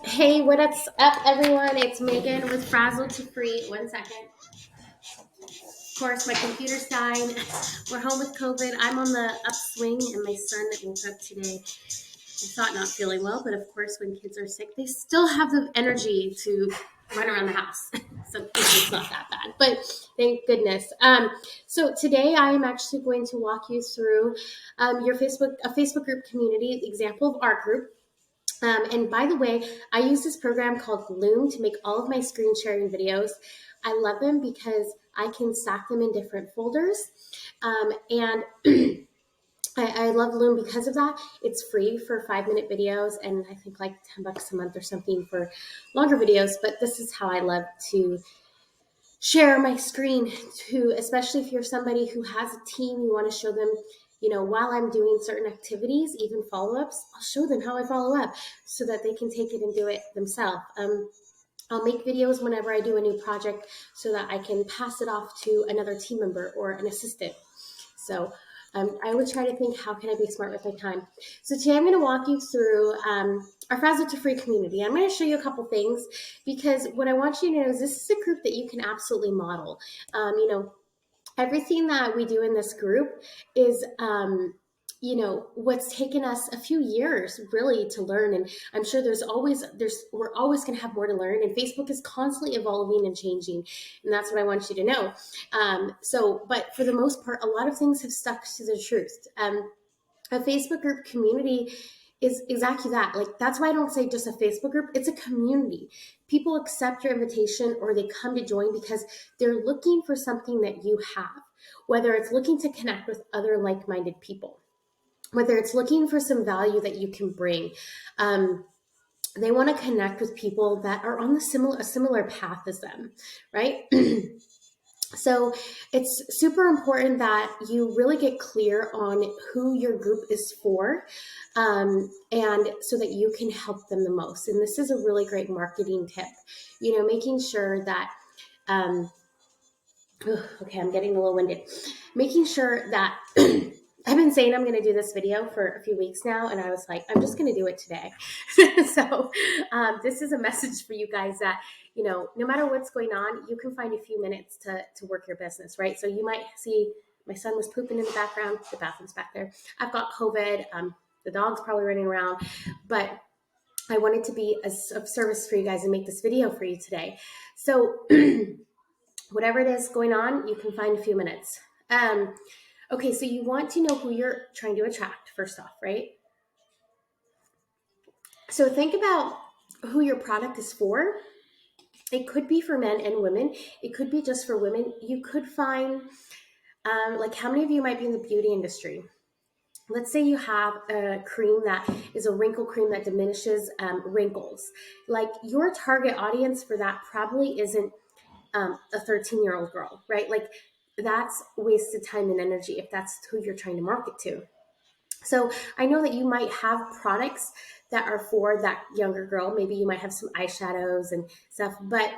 Hey, what's up, everyone? It's Megan with Frazzle to Free. One second. Of course, my computer's dying. We're home with COVID. I'm on the upswing, and my son woke up today. I thought not feeling well, but of course, when kids are sick, they still have the energy to run around the house. So it's not that bad, but thank goodness. So today I am actually going to walk you through a Facebook group community example of our group. And by the way, I use this program called Loom to make all of my screen sharing videos. I love them because I can stack them in different folders. And I love Loom because of that. It's free for 5-minute videos and I think like $10 a month or something for longer videos. But this is how I love to share my screen to, especially if you're somebody who has a team, you want to show them, while I'm doing certain activities, even follow-ups, I'll show them how I follow up so that they can take it and do it themselves. I'll make videos whenever I do a new project so that I can pass it off to another team member or an assistant. So I always try to think, how can I be smart with my time? So today I'm going to walk you through our Frazzle to Free community. I'm going to show you a couple things because what I want you to know is this is a group that you can absolutely model. Everything that we do in this group is what's taken us a few years really to learn, and I'm sure we're always going to have more to learn, and Facebook is constantly evolving and changing, and that's what I want you to know. But for the most part, a lot of things have stuck to the truth. A Facebook group community is exactly that. Like, that's why I don't say just a Facebook group. It's a community. People accept your invitation or they come to join because they're looking for something that you have, whether it's looking to connect with other like-minded people, whether it's looking for some value that you can bring. They want to connect with people that are on a similar path as them, right? So it's super important that you really get clear on who your group is for, and so that you can help them the most. And this is a really great marketing tip, making sure that, okay, I'm getting a little winded, making sure that I've been saying I'm going to do this video for a few weeks now, and I was like, I'm just going to do it today. So this is a message for you guys that, no matter what's going on, you can find a few minutes to work your business, right? So you might see my son was pooping in the background. The bathroom's back there. I've got COVID. The dog's probably running around, but I wanted to be of service for you guys and make this video for you today. So whatever it is going on, you can find a few minutes. Okay, so you want to know who you're trying to attract first off, right? So think about who your product is for. It could be for men and women. It could be just for women. You could find, like, how many of you might be in the beauty industry? Let's say you have a cream that is a wrinkle cream that diminishes wrinkles. Like, your target audience for that probably isn't a 13-year-old girl, right? Like, that's wasted time and energy if that's who you're trying to market to. So I know that you might have products that are for that younger girl. Maybe you might have some eyeshadows and stuff, but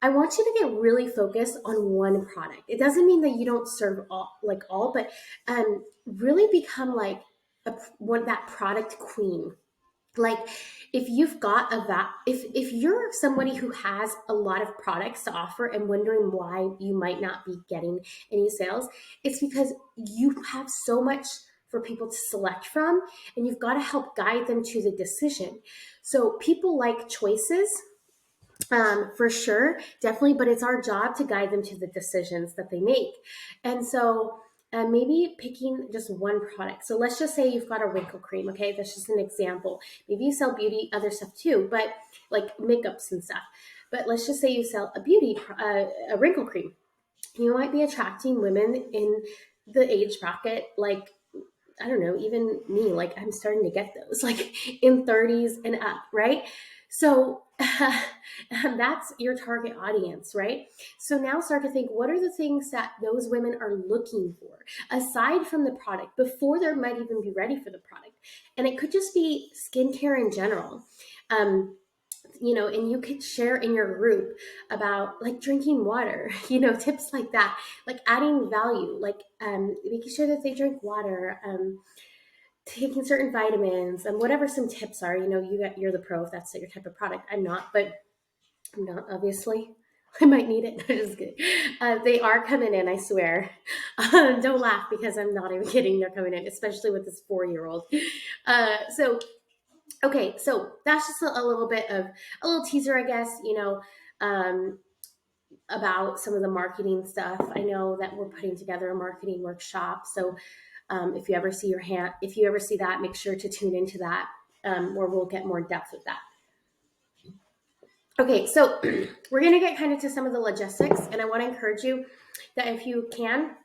I want you to get really focused on one product. It doesn't mean that you don't serve all, but really become like that product queen. Like, if you've got if you're somebody who has a lot of products to offer and wondering why you might not be getting any sales, it's because you have so much for people to select from, and you've got to help guide them to the decision. So people like choices, for sure, definitely, but it's our job to guide them to the decisions that they make. And so maybe picking just one product. So let's just say you've got a wrinkle cream. Okay, that's just an example. Maybe you sell beauty, other stuff too, but like makeups and stuff. But let's just say you sell a wrinkle cream. You might be attracting women in the age bracket, like, I don't know, even me, like, I'm starting to get those, like, in 30s and up, right? So that's your target audience, right? So now start to think, what are the things that those women are looking for aside from the product before they might even be ready for the product? And it could just be skincare in general. And you could share in your group about, like, drinking water, tips like that, like adding value, like making sure that they drink water, taking certain vitamins and whatever some tips are. You're the pro if that's your type of product. I'm not, but I'm not, obviously. I might need it. I'm just kidding. They are coming in, I swear. Don't laugh because I'm not even kidding. They're coming in, especially with this 4-year-old. Okay, so that's just a little bit of a little teaser, I guess, um, about some of the marketing stuff. I know that we're putting together a marketing workshop. So if you ever see that, make sure to tune into that, where we'll get more depth with that. Okay, so we're going to get kind of to some of the logistics, and I want to encourage you that if you can,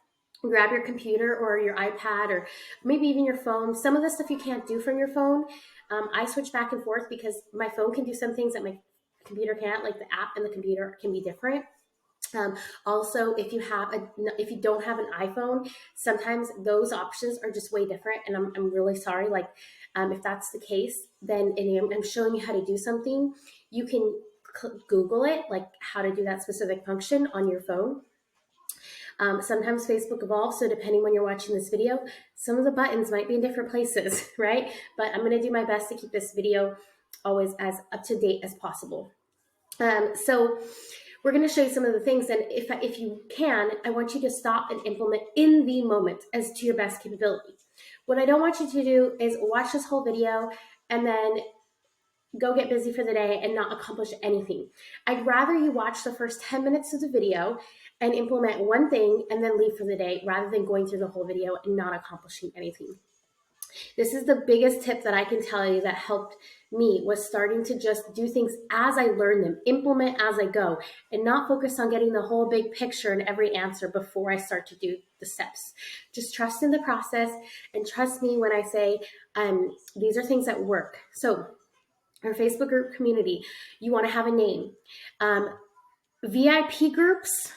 grab your computer or your iPad or maybe even your phone. Some of the stuff you can't do from your phone. I switch back and forth because my phone can do some things that my computer can't, like the app and the computer can be different. Also, if you don't have an iPhone, sometimes those options are just way different, and I'm really sorry. Like, if that's the case, then and I'm showing you how to do something, you can Google it, like how to do that specific function on your phone. Sometimes Facebook evolves, so depending when you're watching this video, some of the buttons might be in different places, right? But I'm going to do my best to keep this video always as up to date as possible. So we're going to show you some of the things, and if you can, I want you to stop and implement in the moment as to your best capability. What I don't want you to do is watch this whole video and then go get busy for the day and not accomplish anything. I'd rather you watch the first 10 minutes of the video and implement one thing and then leave for the day, rather than going through the whole video and not accomplishing anything. This is the biggest tip that I can tell you that helped me, was starting to just do things as I learn them, implement as I go, and not focus on getting the whole big picture and every answer before I start to do the steps. Just trust in the process and trust me when I say these are things that work. So our Facebook group community, you want to have a name. VIP groups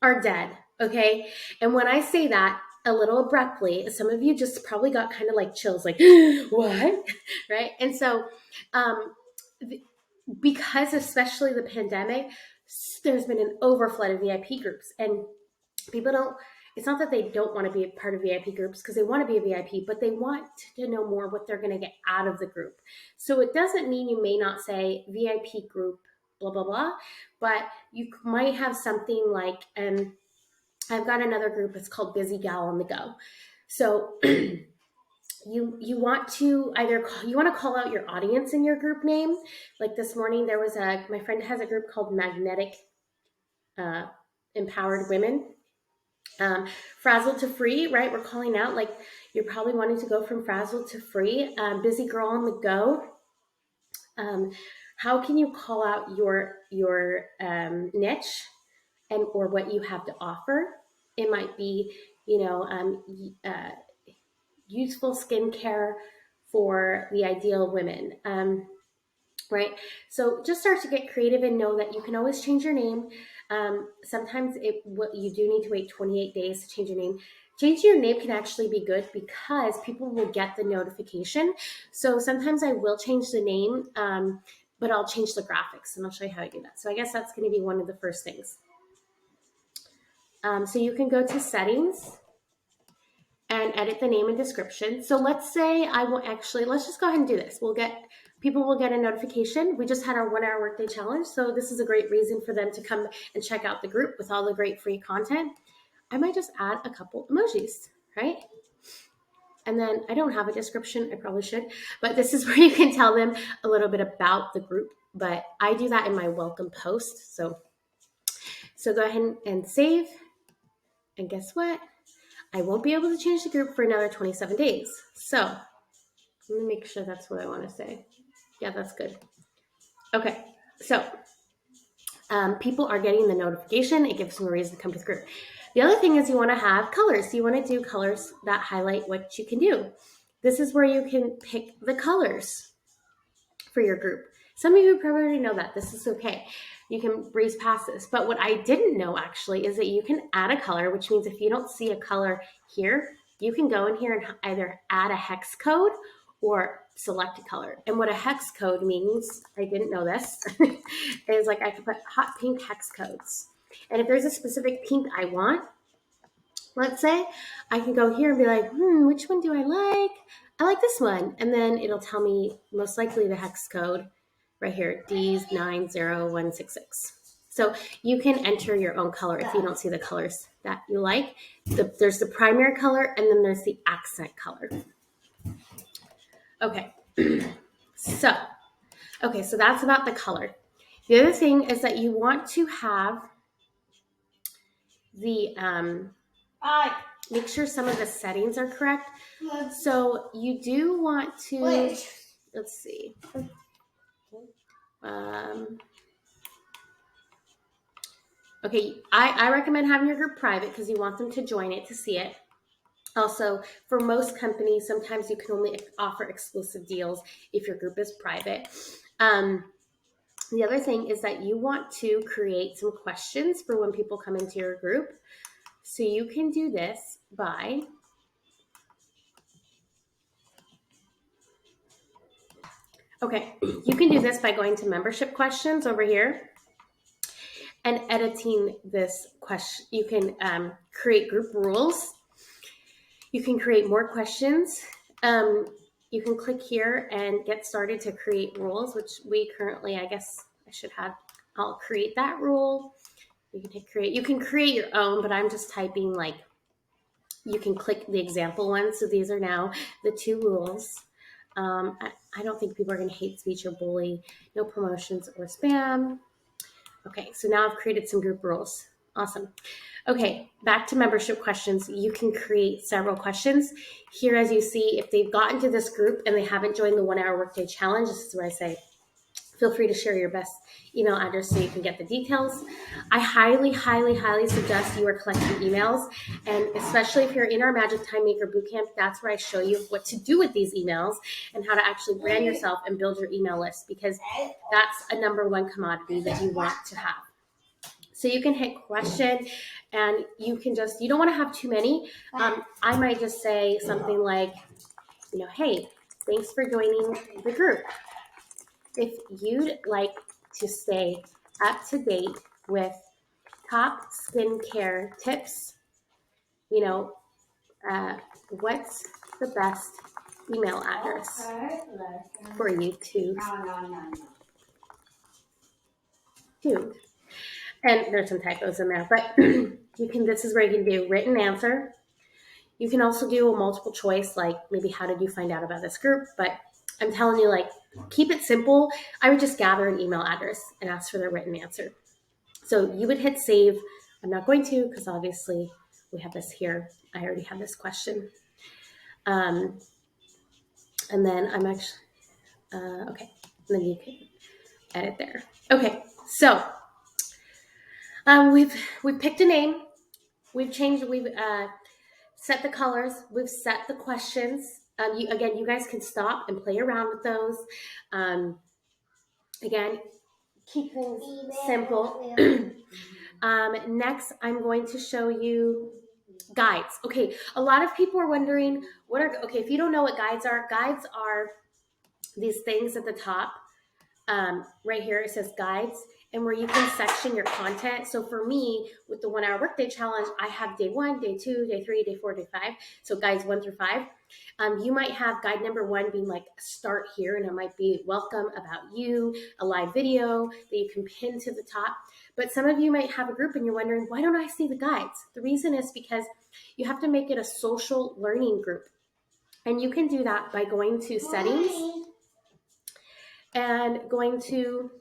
are dead, okay? And when I say that a little abruptly, some of you just probably got kind of like chills, like, what? Right? And so, because especially the pandemic, there's been an overflood of VIP groups, and people it's not that they don't want to be a part of VIP groups, because they want to be a VIP, but they want to know more what they're going to get out of the group. So it doesn't mean you may not say VIP group, blah, blah, blah, but you might have something like, I've got another group, it's called Busy Gal on the Go. So you want to call out your audience in your group name. Like this morning, my friend has a group called Magnetic Empowered Women. Frazzled to free, right? We're calling out, like, you're probably wanting to go from frazzled to free. Busy girl on the go. How can you call out your niche or what you have to offer? It might be, useful skincare for the ideal women. Right? So just start to get creative and know that you can always change your name. Sometimes you do need to wait 28 days to change your name. Changing your name can actually be good because people will get the notification. So sometimes I will change the name, but I'll change the graphics, and I'll show you how I do that. So I guess that's going to be one of the first things. So you can go to settings and edit the name and description. So let's say let's just go ahead and do this. People will get a notification. We just had our 1-hour workday challenge. So this is a great reason for them to come and check out the group with all the great free content. I might just add a couple emojis, right? And then I don't have a description. I probably should, but this is where you can tell them a little bit about the group. But I do that in my welcome post. So go ahead and save. And guess what? I won't be able to change the group for another 27 days. So let me make sure that's what I want to say. Yeah, that's good. Okay, so people are getting the notification. It gives them a reason to come to the group. The other thing is you want to have colors. So you want to do colors that highlight what you can do. This is where you can pick the colors for your group. Some of you probably already know that. This is okay. You can breeze past this. But what I didn't know actually is that you can add a color, which means if you don't see a color here, you can go in here and either add a hex code or select a color. And what a hex code means, I didn't know this, is like I could put hot pink hex codes. And if there's a specific pink I want, let's say, I can go here and be like, which one do I like? I like this one. And then it'll tell me most likely the hex code right here, Ds90166. So you can enter your own color if you don't see the colors that you like. There's the primary color and then there's the accent color. Okay. So that's about the color. The other thing is that you want to have the, make sure some of the settings are correct. So you do want to, let's see. Okay, I recommend having your group private because you want them to join it to see it. Also, for most companies, sometimes you can only offer exclusive deals if your group is private. The other thing is that you want to create some questions for when people come into your group. So you can do this by going to membership questions over here and editing this question. You can create group rules. You can create more questions. You can click here and get started to create rules, which we currently, I guess I should have. I'll create that rule. You can hit create. You can create your own, but I'm just typing like, you can click the example one. So these are now the 2 rules. I don't think people are going to hate speech or bully, no promotions or spam. Okay, so now I've created some group rules. Awesome. Okay, back to membership questions. You can create several questions. Here, as you see, if they've gotten to this group and they haven't joined the 1-hour workday challenge, this is where I say, feel free to share your best email address so you can get the details. I highly, highly, highly suggest you are collecting emails. And especially if you're in our Magic Time Maker Bootcamp, that's where I show you what to do with these emails and how to actually brand yourself and build your email list, because that's a number 1 commodity that you want to have. So you can hit question and you can just, you don't want to have too many. I might just say something like, hey, thanks for joining the group. If you'd like to stay up to date with top skincare tips, what's the best email address for you to do? And there's some typos in there, but this is where you can do written answer. You can also do a multiple choice, like maybe how did you find out about this group? But I'm telling you, like, keep it simple. I would just gather an email address and ask for their written answer. So you would hit save. I'm not going to, because obviously we have this here. I already have this question. And then I'm actually, okay. And then you can edit there. Okay, so we've picked a name. We've set the colors. We've set the questions. You guys can stop and play around with those. Again, keep things simple. Next, I'm going to show you guides. Okay, a lot of people are wondering, if you don't know what guides are these things at the top. Right here, it says guides, and where you can section your content. So for me, with the 1-hour workday challenge, I have day 1, day 2, day 3, day 4, day 5. So guides 1 through 5. You might have guide number 1 being like start here, and it might be welcome, about you, a live video that you can pin to the top. But some of you might have a group and you're wondering, why don't I see the guides? The reason is because you have to make it a social learning group. And you can do that by going to settings and going to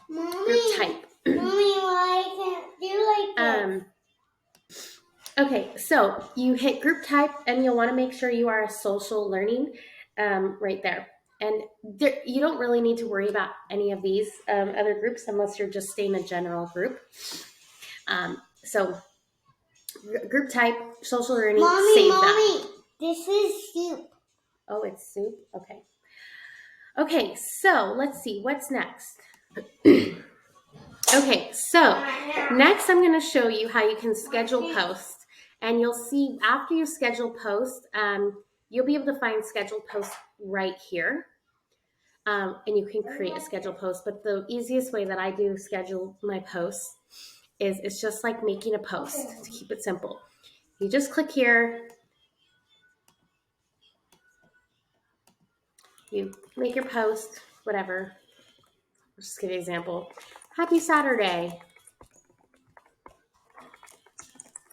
group type. Mommy, why can't do like this? Okay, so you hit group type and you'll want to make sure you are a social learning right there. And you don't really need to worry about any of these other groups unless you're just staying a general group. So group type, social learning, save that. This is soup. Oh, it's soup? Okay. Okay, so let's see, what's next? Okay, so next I'm going to show you how you can schedule posts. And you'll see after you schedule posts, you'll be able to find scheduled posts right here. And you can create a scheduled post. But the easiest way that I do schedule my posts is it's just like making a post, to keep it simple. You just click here. You make your post, whatever. I'll just give you an example. Happy Saturday.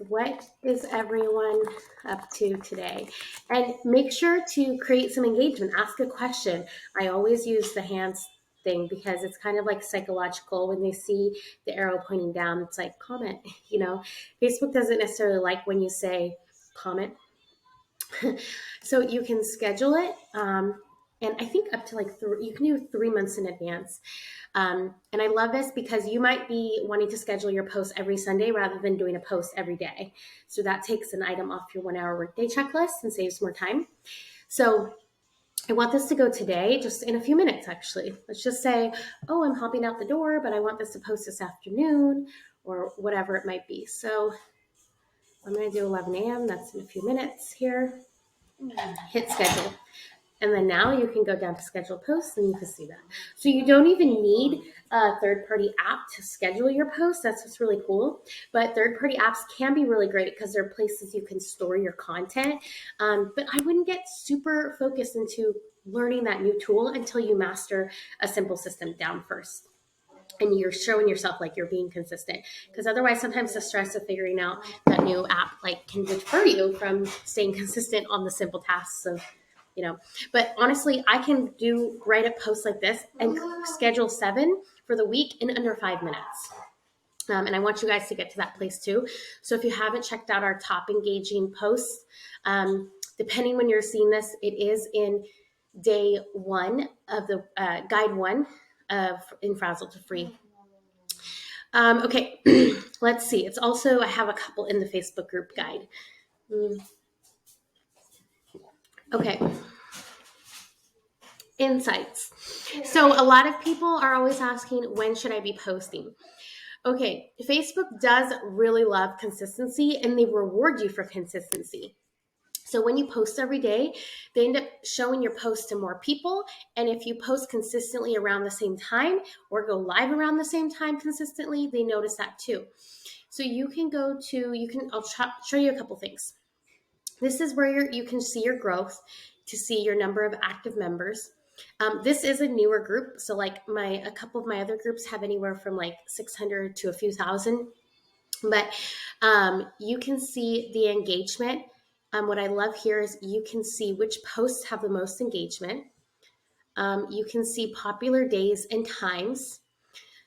What is everyone up to today? And make sure to create some engagement. Ask a question. I always use the hands thing because it's kind of like psychological. When they see the arrow pointing down, it's like comment. You know, Facebook doesn't necessarily like when you say comment. So you can schedule it. And I think up to like you can do 3 months in advance. And I love this because you might be wanting to schedule your post every Sunday rather than doing a post every day. So that takes an item off your 1 hour workday checklist and saves more time. So I want this to go today, just in a few minutes, actually. Let's just say, oh, I'm hopping out the door, but I want this to post this afternoon or whatever it might be. So I'm going to do 11 a.m. That's in a few minutes here. Hit schedule. And then now you can go down to schedule posts and you can see that. So you don't even need a third-party app to schedule your posts. That's what's really cool. But third-party apps can be really great because they're places you can store your content. But I wouldn't get super focused into learning that new tool until you master a simple system down first. And you're showing yourself like you're being consistent, because otherwise sometimes the stress of figuring out that new app like can deter you from staying consistent on the simple tasks of, you know. But honestly, I can write a post like this and schedule 7 for the week in under 5 minutes. And I want you guys to get to that place too. So if you haven't checked out our top engaging posts, depending when you're seeing this, it is in day 1 of the guide 1 of in Frazzle to Free. Okay, let's see. It's also, I have a couple in the Facebook group guide. Okay. Insights. So a lot of people are always asking, when should I be posting? Okay, Facebook does really love consistency and they reward you for consistency. So when you post every day, they end up showing your post to more people. And if you post consistently around the same time or go live around the same time consistently, they notice that too. So you can I'll show you a couple things. This is where you can see your growth, to see your number of active members. This is a newer group. So like a couple of my other groups have anywhere from like 600 to a few thousand. But you can see the engagement. What I love here is you can see which posts have the most engagement. You can see popular days and times.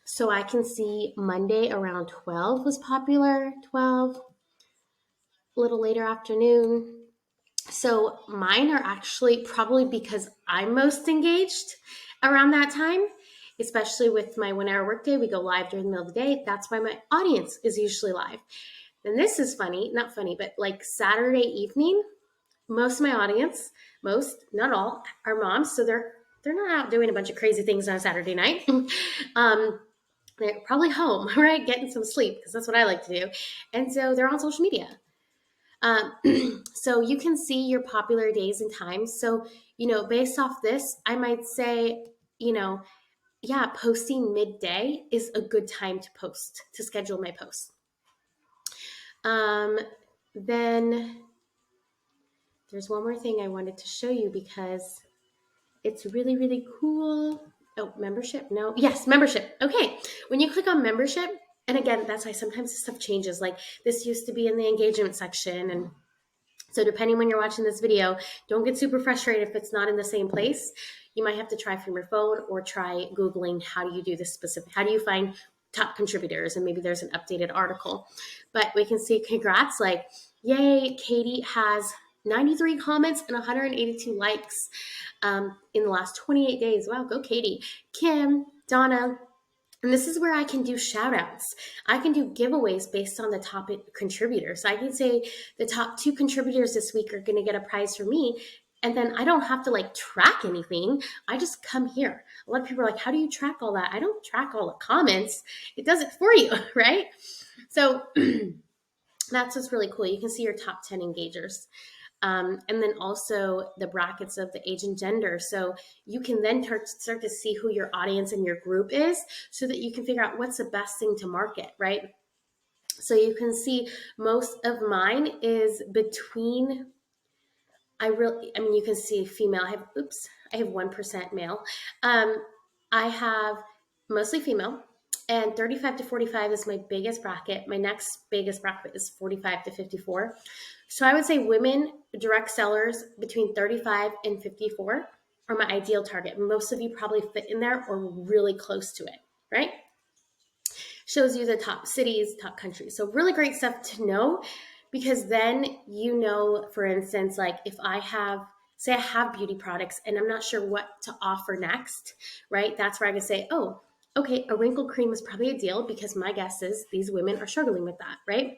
So I can see Monday around 12 was popular, 12, a little later afternoon. So mine are actually probably because I'm most engaged around that time, especially with my 1 hour workday. We go live during the middle of the day. That's why my audience is usually live. And this is funny, not funny, but like Saturday evening, most of my audience, not all, are moms. So they're not out doing a bunch of crazy things on a Saturday night. They're probably home, right? Getting some sleep, because that's what I like to do. And so they're on social media. So you can see your popular days and times. So, based off this, I might say, posting midday is a good time to schedule my posts. Then there's one more thing I wanted to show you because it's really, really cool. Oh, membership? No. Yes, membership. Okay. When you click on membership, and again, that's why sometimes this stuff changes. Like this used to be in the engagement section. And so depending when you're watching this video, don't get super frustrated if it's not in the same place. You might have to try from your phone or try Googling how do you find top contributors, and maybe there's an updated article. But we can see congrats, like, yay, Katie has 93 comments and 182 likes in the last 28 days. Wow, go Katie. Kim, Donna. And this is where I can do shout outs. I can do giveaways based on the top contributors. So I can say the top 2 contributors this week are going to get a prize from me. And then I don't have to like track anything. I just come here. A lot of people are like, how do you track all that? I don't track all the comments. It does it for you, right? So that's what's really cool. You can see your top 10 engagers. And then also the brackets of the age and gender. So you can then start to see who your audience and your group is so that you can figure out what's the best thing to market, right? So you can see most of mine is between, you can see female. I have 1% male. I have mostly female, and 35 to 45 is my biggest bracket. My next biggest bracket is 45 to 54. So I would say women direct sellers between 35 and 54 are my ideal target. Most of you probably fit in there or really close to it, right? Shows you the top cities, top countries. So really great stuff to know, because then you know, for instance, like if I have, say I have beauty products and I'm not sure what to offer next, right? That's where I can say, oh, okay, a wrinkle cream is probably a deal, because my guess is these women are struggling with that, right?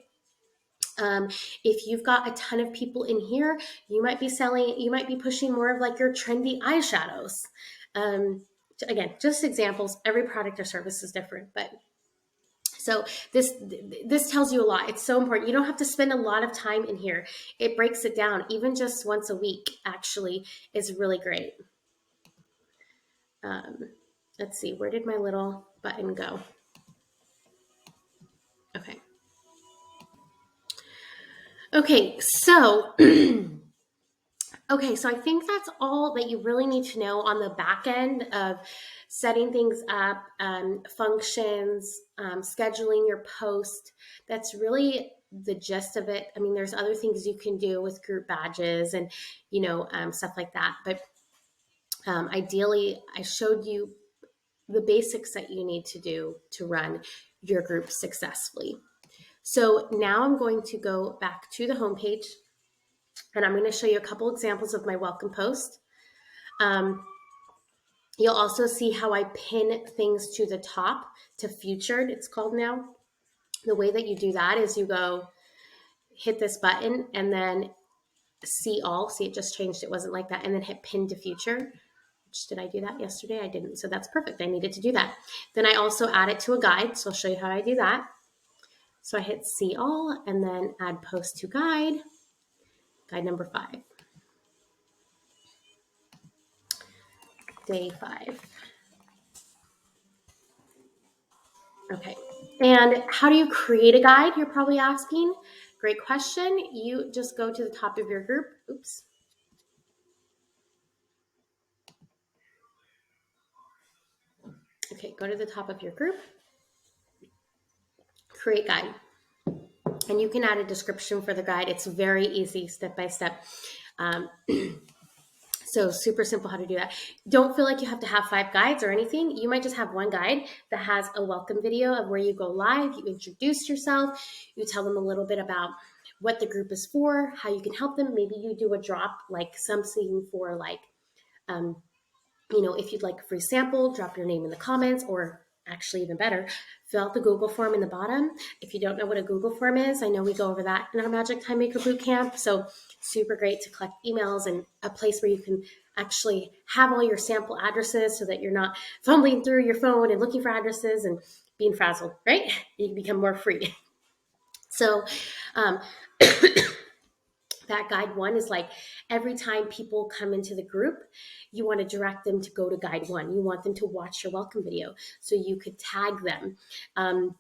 If you've got a ton of people in here, you might be pushing more of like your trendy eyeshadows. Again, just examples. Every product or service is different, but so this tells you a lot. It's so important. You don't have to spend a lot of time in here. It breaks it down. Even just once a week actually is really great. Let's see, where did my little button go? Okay, so so I think that's all that you really need to know on the back end of setting things up, functions, scheduling your post. That's really the gist of it. I mean, there's other things you can do with group badges and, stuff like that. But ideally, I showed you the basics that you need to do to run your group successfully. So now I'm going to go back to the homepage, and I'm going to show you a couple examples of my welcome post. You'll also see how I pin things to the top, to featured, it's called now. The way that you do that is you go hit this button and then see all. See, it just changed. It wasn't like that. And then hit pin to feature. Did I do that yesterday? I didn't. So that's perfect. I needed to do that. Then I also add it to a guide. So I'll show you how I do that. So I hit see all and then add post to guide number 5. Day 5. Okay. And how do you create a guide? You're probably asking. Great question. You just go to the top of your group. Oops. Okay, go to the top of your group. Create guide. And you can add a description for the guide. It's very easy, step by step. So super simple how to do that. Don't feel like you have to have 5 guides or anything. You might just have one guide that has a welcome video of where you go live, you introduce yourself, you tell them a little bit about what the group is for, how you can help them. Maybe you do a drop, like something for like, if you'd like a free sample, drop your name in the comments, or actually even better, fill out the Google form in the bottom. If you don't know what a Google form is, I know we go over that in our Magic Time Maker Bootcamp. So super great to collect emails and a place where you can actually have all your sample addresses so that you're not fumbling through your phone and looking for addresses and being frazzled, right? You can become more free. So that guide 1 is like every time people come into the group, you want to direct them to go to guide 1. You want them to watch your welcome video. So you could tag them. And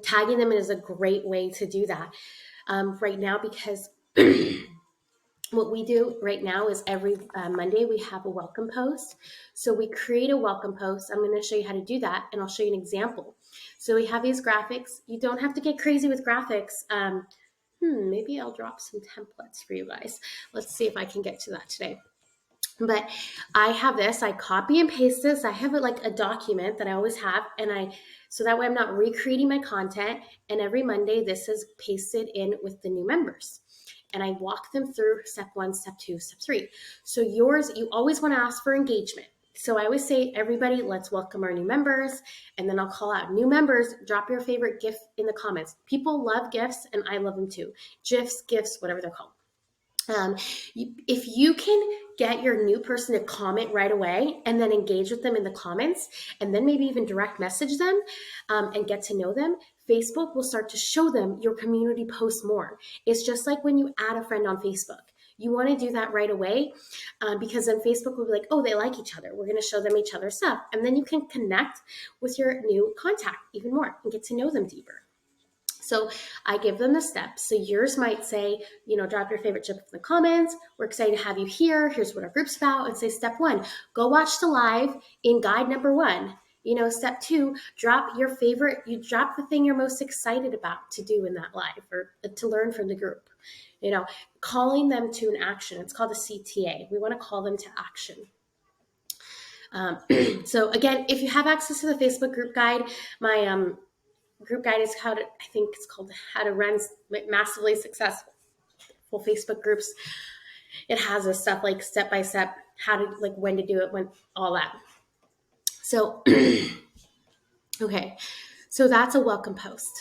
tagging them is a great way to do that right now, because what we do right now is every Monday we have a welcome post. So we create a welcome post. I'm going to show you how to do that, and I'll show you an example. So we have these graphics. You don't have to get crazy with graphics. Maybe I'll drop some templates for you guys. Let's see if I can get to that today. But I have this, I copy and paste this. I have it like a document that I always have, so that way I'm not recreating my content. And every Monday this is pasted in with the new members. And I walk them through step 1, step 2, step 3. So yours, you always want to ask for engagement. So I always say, everybody, let's welcome our new members. And then I'll call out new members, drop your favorite GIF in the comments. People love GIFs and I love them too. GIFs, GIFs, whatever they're called. If you can get your new person to comment right away and then engage with them in the comments, and then maybe even direct message them and get to know them, Facebook will start to show them your community posts more. It's just like when you add a friend on Facebook. You want to do that right away because then Facebook will be like, oh, they like each other. We're going to show them each other's stuff. And then you can connect with your new contact even more and get to know them deeper. So I give them the steps. So yours might say, drop your favorite chip in the comments. We're excited to have you here. Here's what our group's about. And say, step 1, go watch the live in guide number 1. Step 2, drop the thing you're most excited about to do in that live or to learn from the group. Calling them to an action. It's called a CTA. We want to call them to action. So again, if you have access to the Facebook group guide, my group guide is how to run massively successful Facebook groups. It has a stuff like step by step, how to when to do it, when all that. So, okay. So that's a welcome post.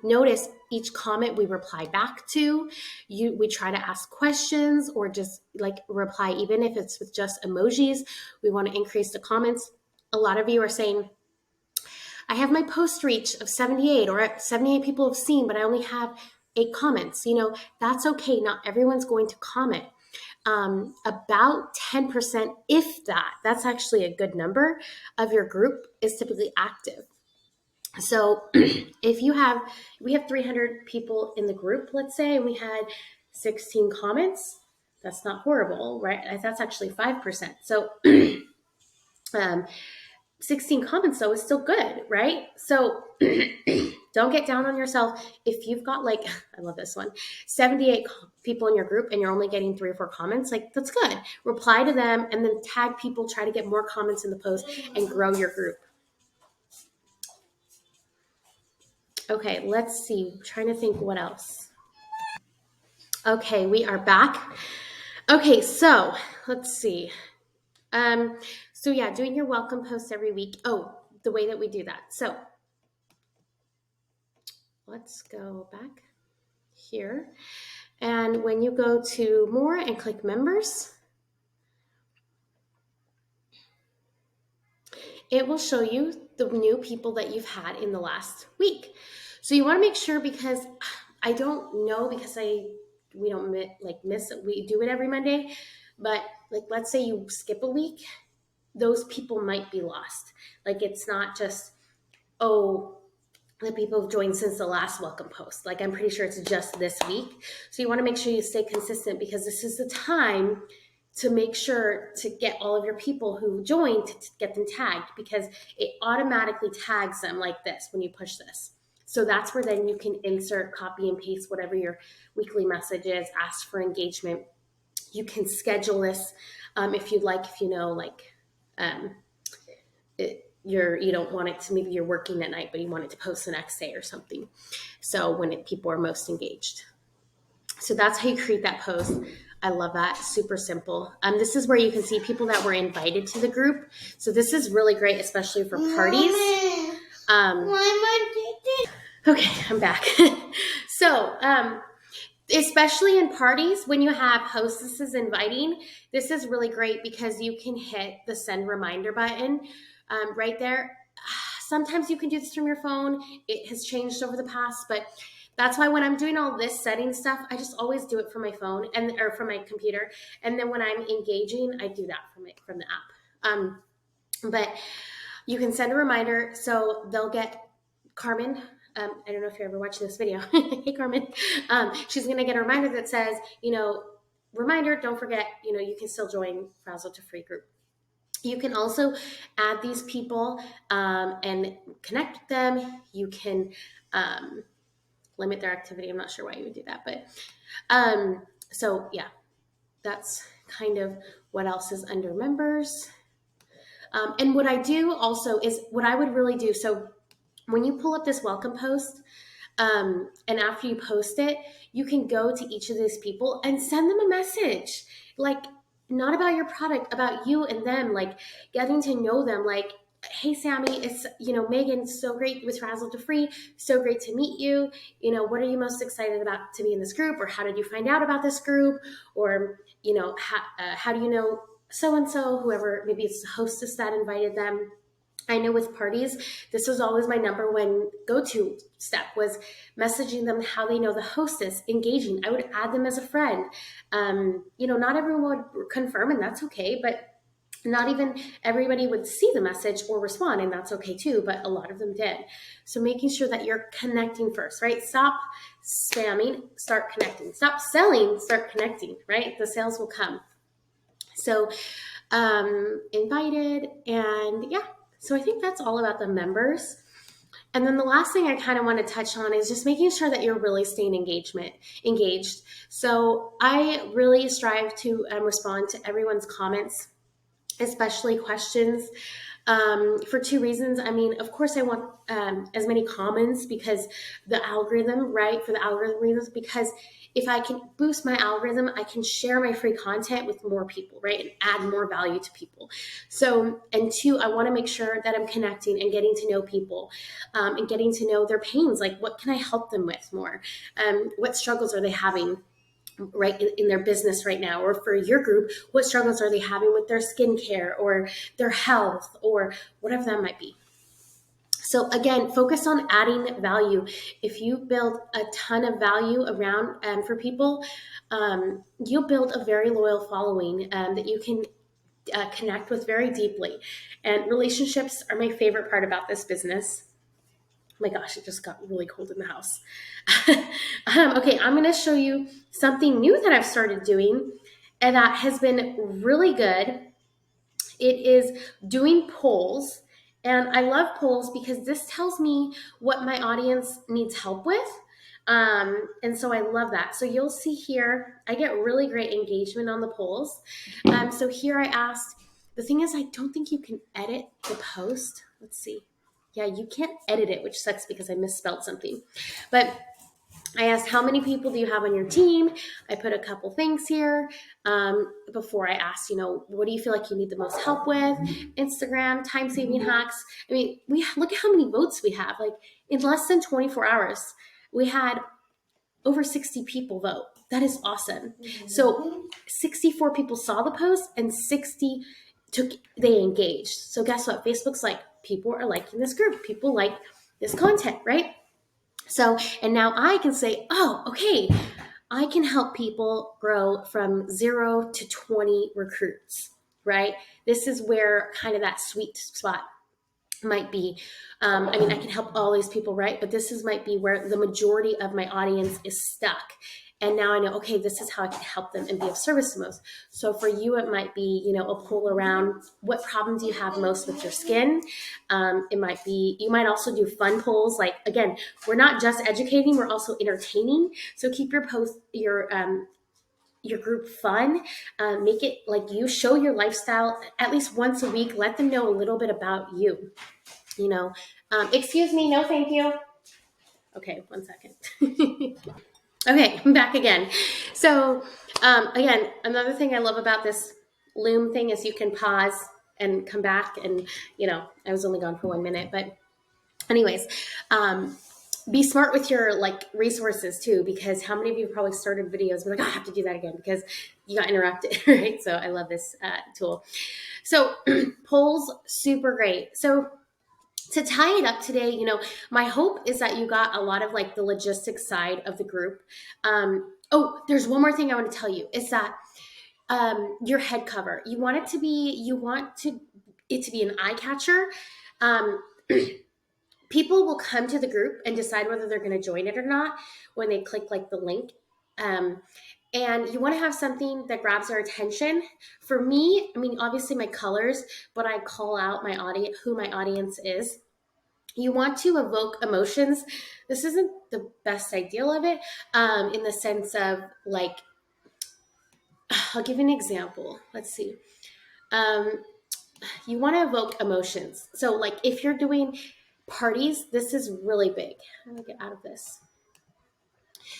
Notice each comment we reply back to, we try to ask questions or just reply, even if it's with just emojis. We want to increase the comments. A lot of you are saying, I have my post reach of 78 or 78 people have seen, but I only have 8 comments. That's okay. Not everyone's going to comment. About 10%, if that's actually a good number of your group is typically active. So if we have 300 people in the group, let's say, and we had 16 comments, that's not horrible, right? That's actually 5%. So 16 comments though is still good, right? So don't get down on yourself. If you've got I love this one, 78 people in your group and you're only getting 3 or 4 comments, that's good. Reply to them and then tag people, try to get more comments in the post and grow your group. Okay, let's see. I'm trying to think what else. Okay, we are back. Okay, so let's see. So yeah, doing your welcome posts every week. Oh, the way that we do that. So let's go back here. And when you go to more and click members, it will show you the new people that you've had in the last week. So you want to make sure, because I don't know, because we don't miss it. We do it every Monday, but let's say you skip a week, those people might be lost. It's not just, the people have joined since the last welcome post. I'm pretty sure it's just this week. So you want to make sure you stay consistent, because this is the time to make sure to get all of your people who joined to get them tagged, because it automatically tags them like this when you push this. So that's where then you can insert, copy and paste whatever your weekly message is, ask for engagement. You can schedule this if you'd like, if you don't want it to, maybe you're working at night, but you want it to post the next day or something. So when people are most engaged. So that's how you create that post. I love that. Super simple. This is where you can see people that were invited to the group. So this is really great, especially for parties. Okay, I'm back. So, especially in parties, when you have hostesses inviting, this is really great because you can hit the send reminder button right there. Sometimes you can do this from your phone. It has changed over the past, but that's why when I'm doing all this setting stuff, I just always do it from my phone or from my computer. And then when I'm engaging, I do that from the app. But you can send a reminder, so they'll get Carmen. I don't know if you're ever watching this video. Hey, Carmen. She's going to get a reminder that says, reminder, don't forget, you can still join Frazzle to Free group. You can also add these people and connect with them. You can limit their activity. I'm not sure why you would do that, but so yeah, that's kind of what else is under members. And what I do also is what I would really do. So when you pull up this welcome post, and after you post it, you can go to each of these people and send them a message, not about your product, about you and them, getting to know them, hey, Sammy, it's, Megan, so great with Frazzle to Free. So great to meet you. What are you most excited about to be in this group? Or how did you find out about this group? Or, how do you know so-and-so, whoever, maybe it's the hostess that invited them. I know with parties, this was always my number one go-to step, was messaging them how they know the hostess, engaging. I would add them as a friend. Not everyone would confirm, and that's okay, but Not even everybody would see the message or respond, and that's okay too, but a lot of them did. So making sure that you're connecting first, right? Stop spamming, start connecting. Stop selling, start connecting, right? The sales will come. So invited, and yeah, so I think that's all about the members. And then the last thing I kind of want to touch on is just making sure that you're really staying engaged. So I really strive to respond to everyone's comments, especially questions, for two reasons. I mean, of course, I want as many comments because the algorithm, right? For the algorithm reasons, because if I can boost my algorithm, I can share my free content with more people, right? And add more value to people. So, and two, I want to make sure that I'm connecting and getting to know people, and getting to know their pains. Like, what can I help them with more? What struggles are they having? Right, in their business right now, or for your group, what struggles are they having with their skincare or their health or whatever that might be. So again, focus on adding value. If you build a ton of value around for people, you'll build a very loyal following that you can connect with very deeply. And relationships are my favorite part about this business. Oh my gosh, it just got really cold in the house. Okay, I'm going to show you something new that I've started doing and that has been really good. It is doing polls. And I love polls because this tells me what my audience needs help with. And so I love that. So you'll see here, I get really great engagement on the polls. So here I asked, the thing is, I don't think you can edit the post. Let's see. Yeah, you can't edit it, which sucks because I misspelled something. But I asked, how many people do you have on your team? I put a couple things here before I asked, what do you feel like you need the most help with? Instagram, time-saving hacks. I mean, look at how many votes we have. Like in less than 24 hours, we had over 60 people vote. That is awesome. So 64 people saw the post and 60 they engaged. So guess what? Facebook's like, people are liking this group. People like this content, right? So, and now I can say, oh, okay, I can help people grow from 0 to 20 recruits, right? This is where kind of that sweet spot might be. I mean, I can help all these people, right? But might be where the majority of my audience is stuck. And now I know, okay, this is how I can help them and be of service to most. So for you, it might be, a poll around what problem do you have most with your skin? It might be, you might also do fun polls. Like, again, we're not just educating, we're also entertaining. So keep your post, your group fun. Make it like you show your lifestyle at least once a week. Let them know a little bit about you. Excuse me, no thank you. Okay, 1 second. Okay, I'm back again. So again, another thing I love about this Loom thing is you can pause and come back, and I was only gone for 1 minute, but anyways, be smart with your resources too, because how many of you probably started videos like, I have to do that again because you got interrupted, right? So I love this tool. So polls, super great. So to tie it up today, my hope is that you got a lot of the logistics side of the group. There's one more thing I want to tell you is that your head cover, you want it to be an eye catcher. People will come to the group and decide whether they're going to join it or not when they click the link. And you want to have something that grabs their attention. For me, I mean, obviously my colors, but I call out my audience, who my audience is. You want to evoke emotions. This isn't the best ideal of it, in the sense of I'll give you an example. Let's see. You want to evoke emotions. So if you're doing parties, this is really big. How do I get out of this?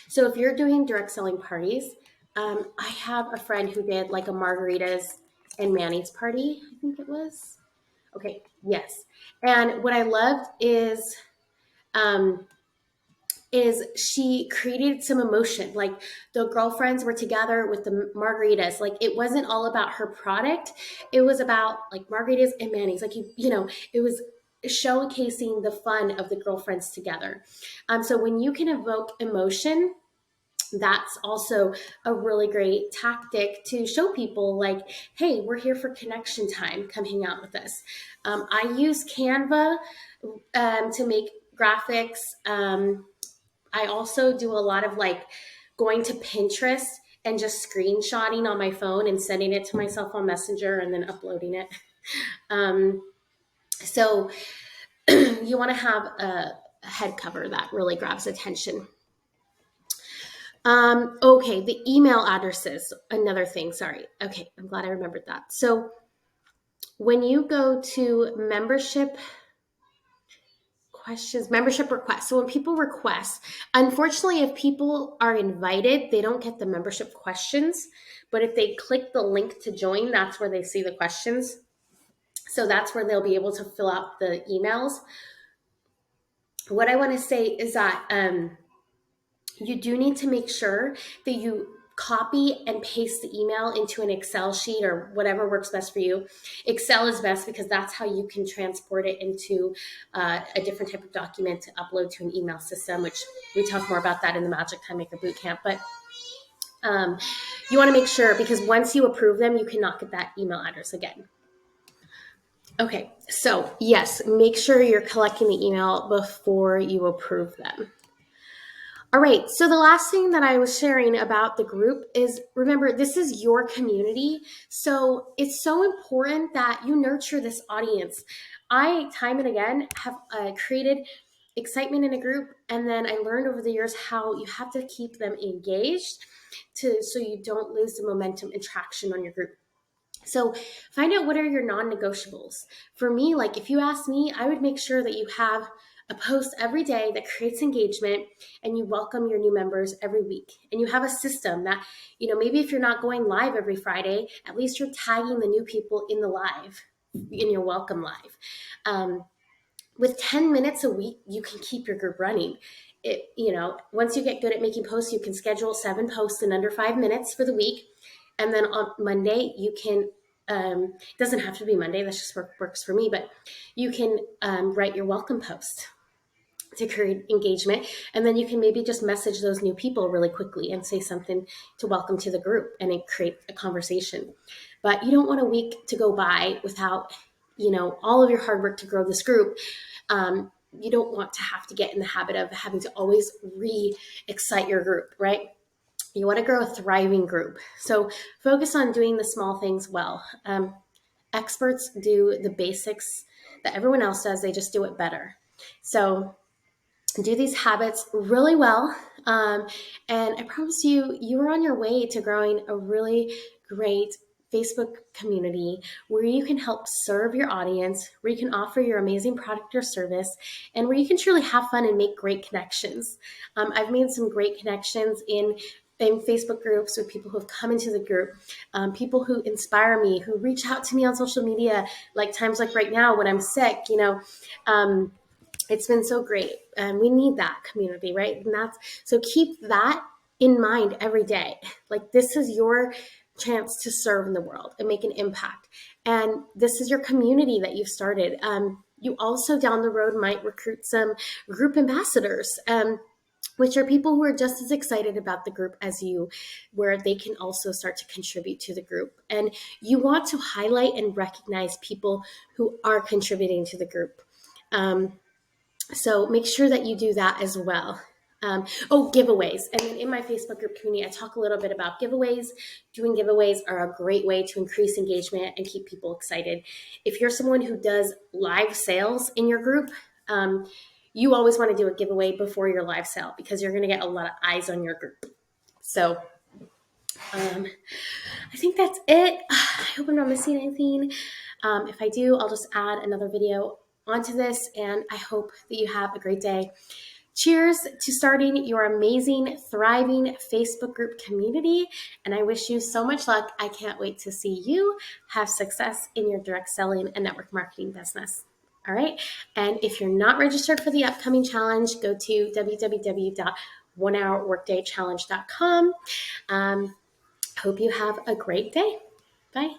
So if you're doing direct selling parties, I have a friend who did a margaritas and Manny's party, I think it was. Okay, yes. And what I loved is she created some emotion. The girlfriends were together with the margaritas. It wasn't all about her product. It was about margaritas and Manny's. It was showcasing the fun of the girlfriends together. So when you can evoke emotion, that's also a really great tactic to show people like, hey, we're here for connection time. Come hang out with us. I use Canva to make graphics. I also do a lot of like going to Pinterest and just screenshotting on my phone and sending it to myself on Messenger and then uploading it. So you want to have a head cover that really grabs attention. Okay, the email addresses, another thing, sorry. Okay, I'm glad I remembered that. So when you go to membership questions, membership requests. So when people request, unfortunately, if people are invited, they don't get the membership questions. But if they click the link to join, that's where they see the questions. So that's where they'll be able to fill out the emails. What I want to say is that you do need to make sure that you copy and paste the email into an Excel sheet or whatever works best for you. Excel is best because that's how you can transport it into a different type of document to upload to an email system, which we talk more about that in the Magic Time Maker Bootcamp. But you want to make sure, because once you approve them, you cannot get that email address again. Okay, so yes, make sure you're collecting the email before you approve them. All right, so the last thing that I was sharing about the group is, remember, this is your community. So it's so important that you nurture this audience. I, time and again, have created excitement in a group, and then I learned over the years how you have to keep them engaged so you don't lose the momentum and traction on your group. So find out what are your non-negotiables. For me, like if you ask me, I would make sure that you have a post every day that creates engagement and you welcome your new members every week. And you have a system that, maybe if you're not going live every Friday, at least you're tagging the new people in the live, in your welcome live. With 10 minutes a week, you can keep your group running. Once you get good at making posts, you can schedule 7 posts in under 5 minutes for the week. And then on Monday, you can, it doesn't have to be Monday, that just works for me, but you can write your welcome post to create engagement. And then you can maybe just message those new people really quickly and say something to welcome to the group and it create a conversation. But you don't want a week to go by without, all of your hard work to grow this group. You don't want to have to get in the habit of having to always re-excite your group, right? You want to grow a thriving group. So focus on doing the small things well. Experts do the basics that everyone else does. They just do it better. So do these habits really well. And I promise you, you are on your way to growing a really great Facebook community where you can help serve your audience, where you can offer your amazing product or service, and where you can truly have fun and make great connections. I've made some great connections in Facebook groups with people who have come into the group, people who inspire me, who reach out to me on social media, like times like right now when I'm sick, it's been so great. And we need that community, right? And so keep that in mind every day. Like this is your chance to serve in the world and make an impact. And this is your community that you've started. You also down the road might recruit some group ambassadors, which are people who are just as excited about the group as you, where they can also start to contribute to the group. And you want to highlight and recognize people who are contributing to the group. So make sure that you do that as well. Giveaways. And then in my Facebook group community, I talk a little bit about giveaways. Doing giveaways are a great way to increase engagement and keep people excited. If you're someone who does live sales in your group, you always want to do a giveaway before your live sale because you're going to get a lot of eyes on your group. So I think that's it. I hope I'm not missing anything. If I do, I'll just add another video onto this, and I hope that you have a great day. Cheers to starting your amazing, thriving Facebook group community, and I wish you so much luck. I can't wait to see you have success in your direct selling and network marketing business. All right. And if you're not registered for the upcoming challenge, go to www.onehourworkdaychallenge.com. Hope you have a great day. Bye.